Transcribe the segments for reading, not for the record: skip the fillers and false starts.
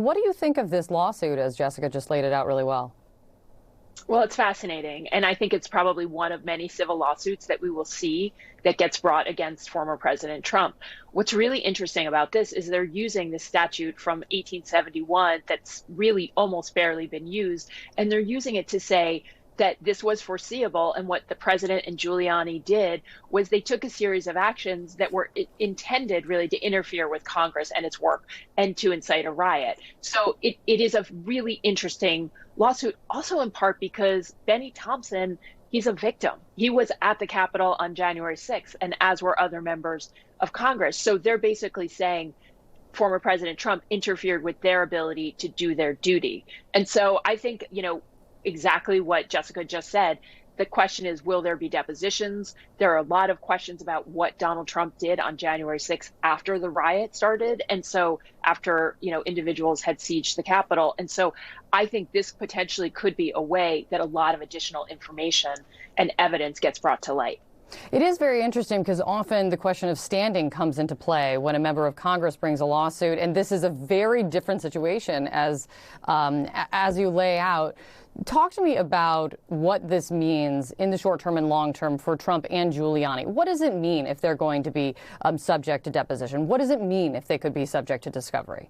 What do you think of this lawsuit, as Jessica just laid it out really well? Well, it's fascinating. And I think it's probably one of many civil lawsuits that we will see that gets brought against former President Trump. What's really interesting about this is they're using this statute from 1871 that's really almost barely been used, and they're using it to say that this was foreseeable. And what the president and Giuliani did was they took a series of actions that were intended really to interfere with Congress and its work and to incite a riot. So it is a really interesting lawsuit, also in part because Benny Thompson, he's a victim. He was at the Capitol on January 6th, and as were other members of Congress. So they're basically saying former President Trump interfered with their ability to do their duty. And so I think, exactly what Jessica just said. The question is, will there be depositions? There are a lot of questions about what Donald Trump did on January 6th after the riot started. And so after, individuals had sieged the Capitol. And so I think this potentially could be a way that a lot of additional information and evidence gets brought to light. It is very interesting because often the question of standing comes into play when a member of Congress brings a lawsuit, and this is a very different situation as you lay out. Talk to me about what this means in the short term and long term for Trump and Giuliani. What does it mean if they're going to be subject to deposition? What does it mean if they could be subject to discovery?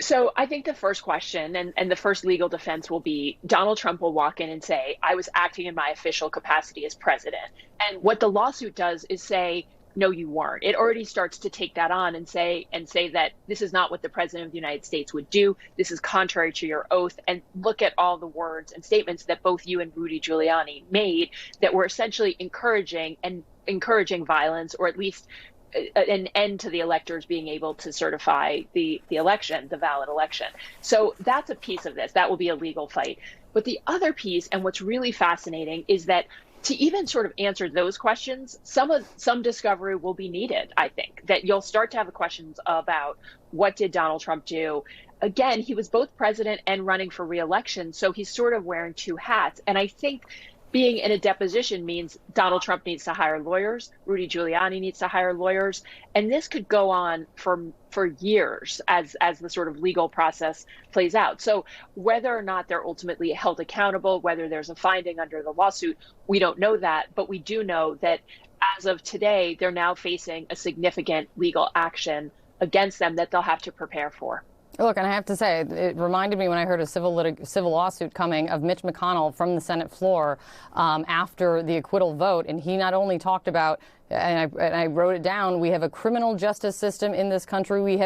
So I think the first question and the first legal defense will be Donald Trump will walk in and say, I was acting in my official capacity as president. And what the lawsuit does is say, no, you weren't. It already starts to take that on and say that this is not what the president of the United States would do. This is contrary to your oath. And look at all the words and statements that both you and Rudy Giuliani made that were essentially encouraging violence, or at least an end to the electors being able to certify the election, the valid election. So that's a piece of this. That will be a legal fight. But the other piece, and what's really fascinating, is that to even sort of answer those questions, some discovery will be needed. I think that you'll start to have questions about what did Donald Trump do. Again, he was both president and running for re-election, so he's sort of wearing two hats. And I think being in a deposition means Donald Trump needs to hire lawyers, Rudy Giuliani needs to hire lawyers, and this could go on for years as the sort of legal process plays out. So whether or not they're ultimately held accountable, whether there's a finding under the lawsuit, we don't know that, but we do know that as of today, they're now facing a significant legal action against them that they'll have to prepare for. Look, and I have to say, it reminded me when I heard a civil lawsuit coming of Mitch McConnell from the Senate floor after the acquittal vote. And he not only talked about, and I wrote it down, we have a criminal justice system in this country. We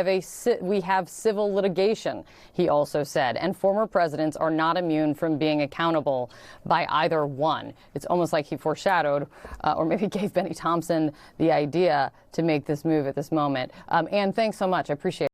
have civil litigation, he also said. And former presidents are not immune from being accountable by either one. It's almost like he foreshadowed or maybe gave Benny Thompson the idea to make this move at this moment. Ann, thanks so much. I appreciate it.